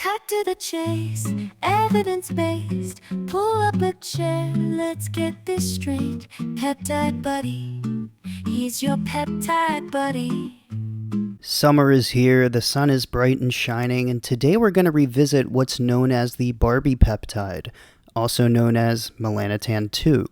Cut to the chase, evidence-based. Pull up a chair, let's get this straight. Peptide buddy, he's your peptide buddy. Summer is here, the sun is bright and shining, and today we're going to revisit what's known as the Barbie peptide, also known as Melanotan II.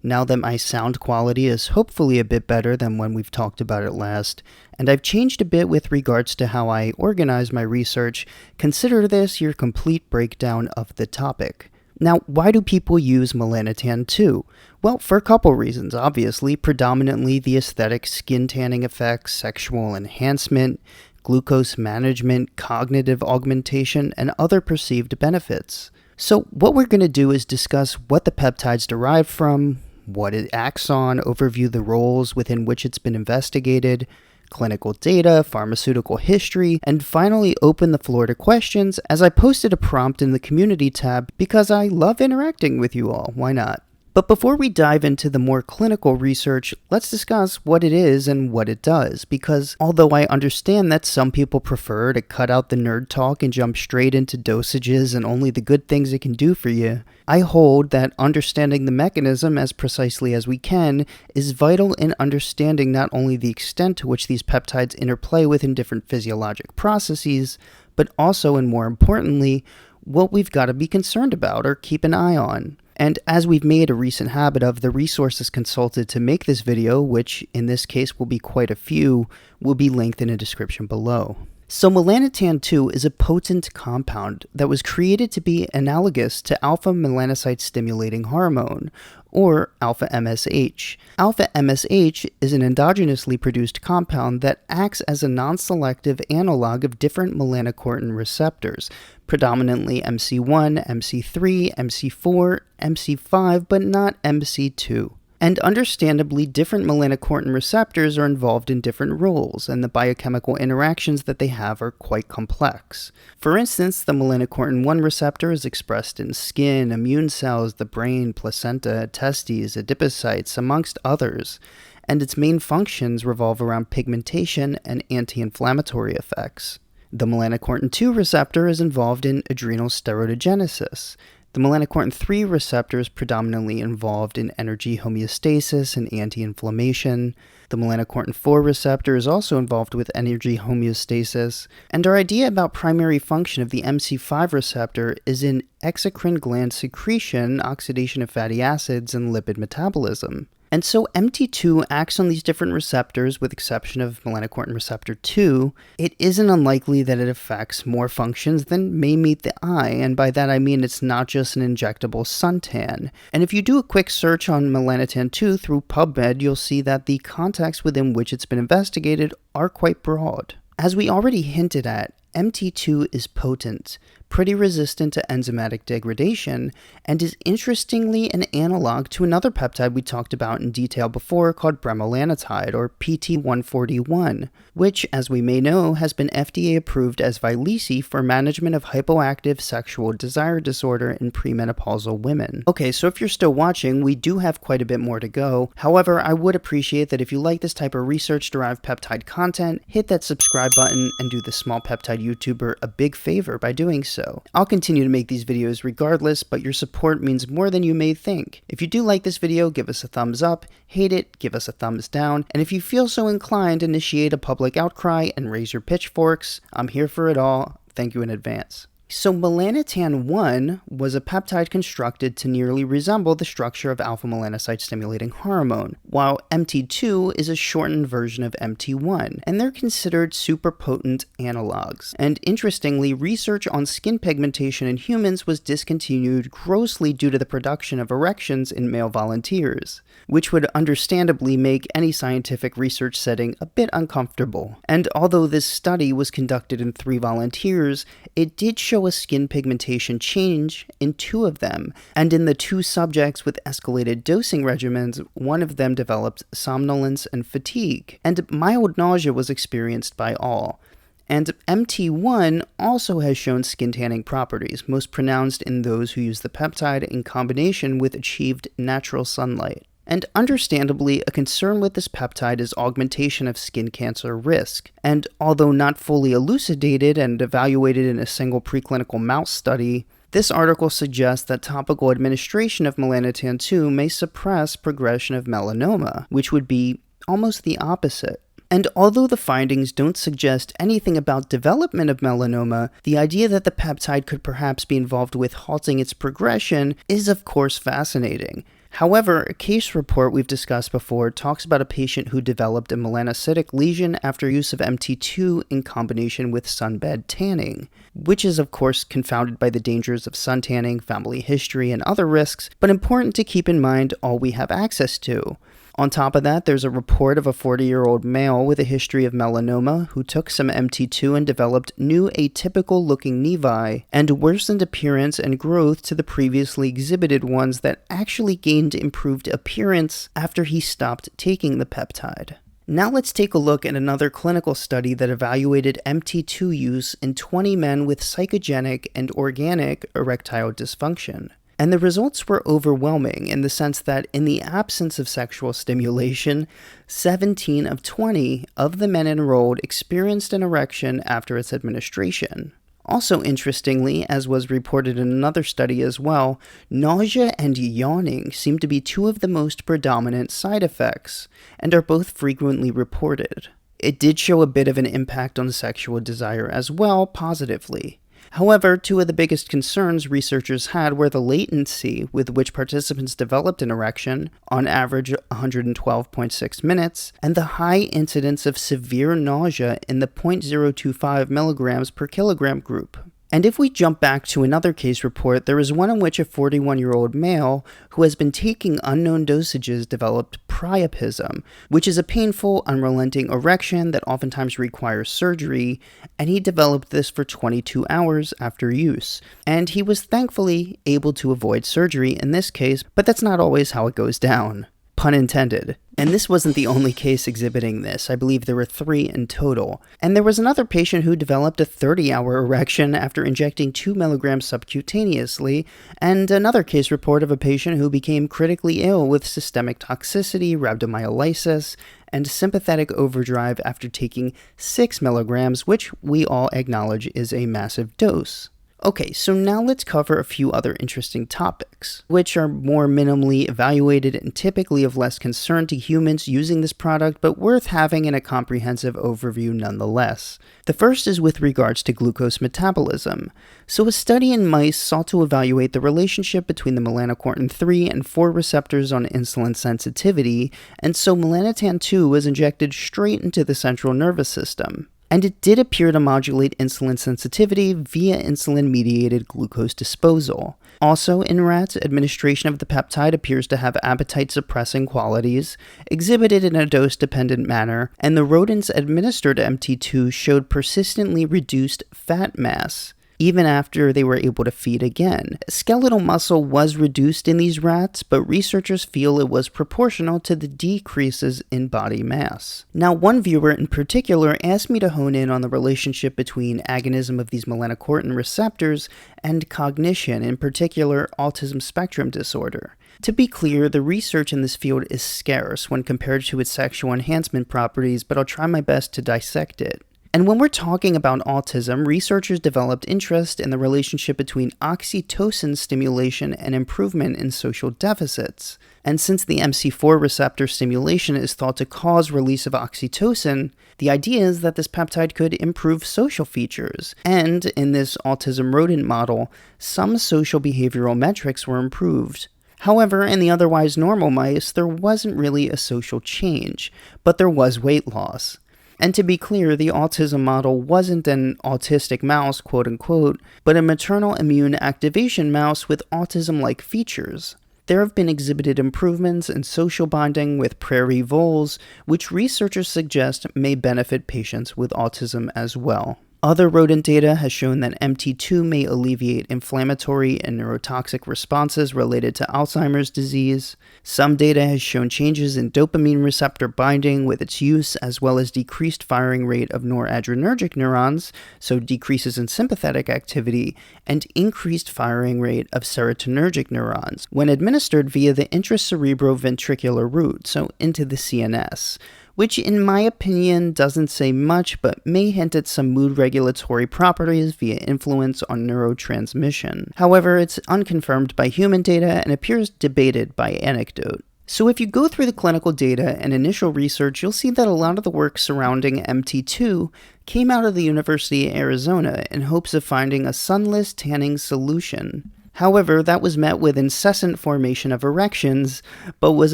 Now that my sound quality is hopefully a bit better than when we've talked about it last, and I've changed a bit with regards to how I organize my research, consider this your complete breakdown of the topic. Now, why do people use Melanotan II? Well, for a couple reasons, obviously, predominantly the aesthetic skin tanning effects, sexual enhancement, glucose management, cognitive augmentation, and other perceived benefits. So what we're going to do is discuss what the peptide's derived from, what it acts on, overview the roles within which it's been investigated, clinical data, pharmaceutical history, and finally open the floor to questions as I posted a prompt in the community tab because I love interacting with you all, why not? But before we dive into the more clinical research, let's discuss what it is and what it does, because although I understand that some people prefer to cut out the nerd talk and jump straight into dosages and only the good things it can do for you, I hold that understanding the mechanism as precisely as we can is vital in understanding not only the extent to which these peptides interplay within different physiologic processes, but also, and more importantly, what we've got to be concerned about or keep an eye on. And as we've made a recent habit of, the resources consulted to make this video, which in this case will be quite a few, will be linked in the description below. So Melanotan II is a potent compound that was created to be analogous to alpha melanocyte stimulating hormone, or alpha MSH. Alpha MSH is an endogenously produced compound that acts as a non-selective analog of different melanocortin receptors, predominantly MC1, MC3, MC4, MC5, but not MC2. And understandably, different melanocortin receptors are involved in different roles, and the biochemical interactions that they have are quite complex. For instance, the melanocortin 1 receptor is expressed in skin, immune cells, the brain, placenta, testes, adipocytes, amongst others, and its main functions revolve around pigmentation and anti-inflammatory effects. The melanocortin 2 receptor is involved in adrenal steroidogenesis. The melanocortin 3 receptor is predominantly involved in energy homeostasis and anti-inflammation. The melanocortin 4 receptor is also involved with energy homeostasis. And our idea about primary function of the MC5 receptor is in exocrine gland secretion, oxidation of fatty acids, and lipid metabolism. And so MT2 acts on these different receptors with exception of melanocortin receptor 2. It isn't unlikely that it affects more functions than may meet the eye, and by that I mean it's not just an injectable suntan. And if you do a quick search on Melanotan II through PubMed, you'll see that the contexts within which it's been investigated are quite broad. As we already hinted at, MT2 is potent, pretty resistant to enzymatic degradation, and is interestingly an analog to another peptide we talked about in detail before called bremelanotide, or PT141, which, as we may know, has been FDA approved as Vyleesi for management of hypoactive sexual desire disorder in premenopausal women. Okay, so if you're still watching, we do have quite a bit more to go. However, I would appreciate that if you like this type of research-derived peptide content, hit that subscribe button and do the small peptide YouTuber a big favor by doing so. I'll continue to make these videos regardless, but your support means more than you may think. If you do like this video, give us a thumbs up, hate it, give us a thumbs down, and if you feel so inclined, initiate a public outcry and raise your pitchforks. I'm here for it all. Thank you in advance. So Melanotan 1 was a peptide constructed to nearly resemble the structure of alpha melanocyte stimulating hormone, while MT2 is a shortened version of MT1, and they're considered super potent analogs. And interestingly, research on skin pigmentation in humans was discontinued grossly due to the production of erections in male volunteers, which would understandably make any scientific research setting a bit uncomfortable. And although this study was conducted in 3 volunteers, it did show a skin pigmentation change in 2 of them, and in the 2 subjects with escalated dosing regimens, one of them developed somnolence and fatigue, and mild nausea was experienced by all. And MT1 also has shown skin tanning properties, most pronounced in those who use the peptide in combination with achieved natural sunlight. And understandably, a concern with this peptide is augmentation of skin cancer risk. And although not fully elucidated and evaluated in a single preclinical mouse study, this article suggests that topical administration of Melanotan II may suppress progression of melanoma, which would be almost the opposite. And although the findings don't suggest anything about development of melanoma, the idea that the peptide could perhaps be involved with halting its progression is of course fascinating. However, a case report we've discussed before talks about a patient who developed a melanocytic lesion after use of MT2 in combination with sunbed tanning, which is of course confounded by the dangers of suntanning, family history, and other risks, but important to keep in mind all we have access to. On top of that, there's a report of a 40-year-old male with a history of melanoma who took some MT2 and developed new atypical-looking nevi and worsened appearance and growth to the previously exhibited ones that actually gained improved appearance after he stopped taking the peptide. Now let's take a look at another clinical study that evaluated MT2 use in 20 men with psychogenic and organic erectile dysfunction. And the results were overwhelming in the sense that in the absence of sexual stimulation, 17 of 20 of the men enrolled experienced an erection after its administration. Also interestingly, as was reported in another study as well, nausea and yawning seem to be two of the most predominant side effects, and are both frequently reported. It did show a bit of an impact on sexual desire as well, positively. However, two of the biggest concerns researchers had were the latency with which participants developed an erection, on average 112.6 minutes, and the high incidence of severe nausea in the 0.025 milligrams per kilogram group. And if we jump back to another case report, there is one in which a 41-year-old male who has been taking unknown dosages developed priapism, which is a painful, unrelenting erection that oftentimes requires surgery, and he developed this for 22 hours after use. And he was thankfully able to avoid surgery in this case, but that's not always how it goes down. Pun intended. And this wasn't the only case exhibiting this. I believe there were 3 in total. And there was another patient who developed a 30-hour erection after injecting 2 milligrams subcutaneously, and another case report of a patient who became critically ill with systemic toxicity, rhabdomyolysis, and sympathetic overdrive after taking 6 milligrams, which we all acknowledge is a massive dose. Okay, so now let's cover a few other interesting topics, which are more minimally evaluated and typically of less concern to humans using this product, but worth having in a comprehensive overview nonetheless. The first is with regards to glucose metabolism. So a study in mice sought to evaluate the relationship between the melanocortin 3 and 4 receptors on insulin sensitivity, and so melanotan II was injected straight into the central nervous system. And it did appear to modulate insulin sensitivity via insulin-mediated glucose disposal. Also, in rats, administration of the peptide appears to have appetite-suppressing qualities, exhibited in a dose-dependent manner, and the rodents administered MT2 showed persistently reduced fat mass, even after they were able to feed again. Skeletal muscle was reduced in these rats, but researchers feel it was proportional to the decreases in body mass. Now, one viewer in particular asked me to hone in on the relationship between agonism of these melanocortin receptors and cognition, in particular autism spectrum disorder. To be clear, the research in this field is scarce when compared to its sexual enhancement properties, but I'll try my best to dissect it. And when we're talking about autism, researchers developed interest in the relationship between oxytocin stimulation and improvement in social deficits. And since the MC4 receptor stimulation is thought to cause release of oxytocin, the idea is that this peptide could improve social features. And in this autism rodent model, some social behavioral metrics were improved. However, in the otherwise normal mice, there wasn't really a social change, but there was weight loss. And to be clear, the autism model wasn't an autistic mouse, quote unquote, but a maternal immune activation mouse with autism-like features. There have been exhibited improvements in social bonding with prairie voles, which researchers suggest may benefit patients with autism as well. Other rodent data has shown that MT2 may alleviate inflammatory and neurotoxic responses related to Alzheimer's disease. Some data has shown changes in dopamine receptor binding with its use, as well as decreased firing rate of noradrenergic neurons, so decreases in sympathetic activity, and increased firing rate of serotonergic neurons when administered via the intracerebroventricular route, so into the CNS, which in my opinion doesn't say much but may hint at some mood regulatory properties via influence on neurotransmission. However, it's unconfirmed by human data and appears debated by anecdote. So if you go through the clinical data and initial research, you'll see that a lot of the work surrounding MT2 came out of the University of Arizona in hopes of finding a sunless tanning solution. However, that was met with incessant formation of erections, but was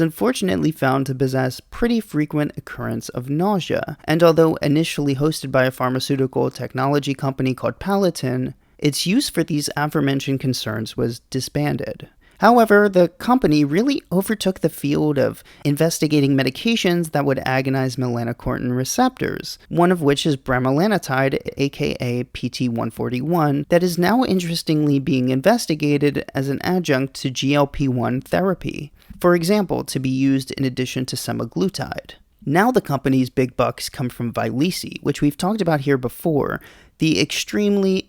unfortunately found to possess pretty frequent occurrence of nausea. And although initially hosted by a pharmaceutical technology company called Paladin, its use for these aforementioned concerns was disbanded. However, the company really overtook the field of investigating medications that would agonize melanocortin receptors, one of which is bremelanotide, aka PT-141, that is now interestingly being investigated as an adjunct to GLP-1 therapy, for example, to be used in addition to semaglutide. Now the company's big bucks come from Vyleesi, which we've talked about here before, the extremely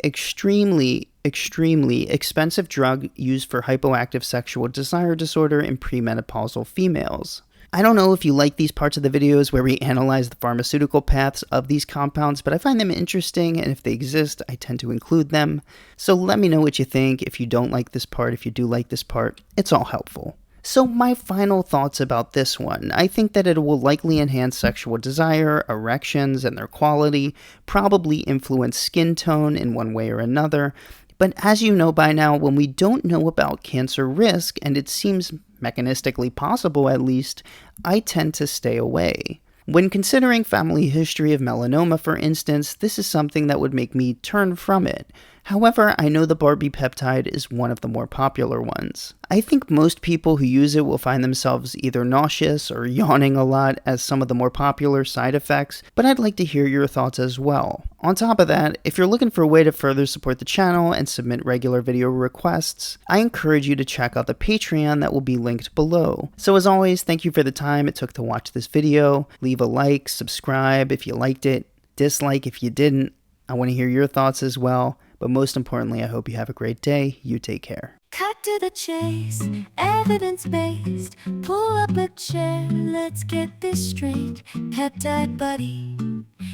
expensive drug used for hypoactive sexual desire disorder in premenopausal females. I don't know if you like these parts of the videos where we analyze the pharmaceutical paths of these compounds, but I find them interesting, and if they exist, I tend to include them. So let me know what you think. If you don't like this part, if you do like this part, it's all helpful. So my final thoughts about this one. I think that it will likely enhance sexual desire, erections, and their quality, probably influence skin tone in one way or another. But as you know by now, when we don't know about cancer risk, and it seems mechanistically possible at least, I tend to stay away. When considering family history of melanoma, for instance, this is something that would make me turn from it. However, I know the Barbie peptide is one of the more popular ones. I think most people who use it will find themselves either nauseous or yawning a lot as some of the more popular side effects, but I'd like to hear your thoughts as well. On top of that, if you're looking for a way to further support the channel and submit regular video requests, I encourage you to check out the Patreon that will be linked below. So as always, thank you for the time it took to watch this video. Leave a like, subscribe if you liked it, dislike if you didn't. I want to hear your thoughts as well. But most importantly, I hope you have a great day. You take care. Cut to the chase, evidence-based. Pull up a chair, let's get this straight. Peptide buddy,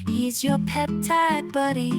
he's your peptide buddy.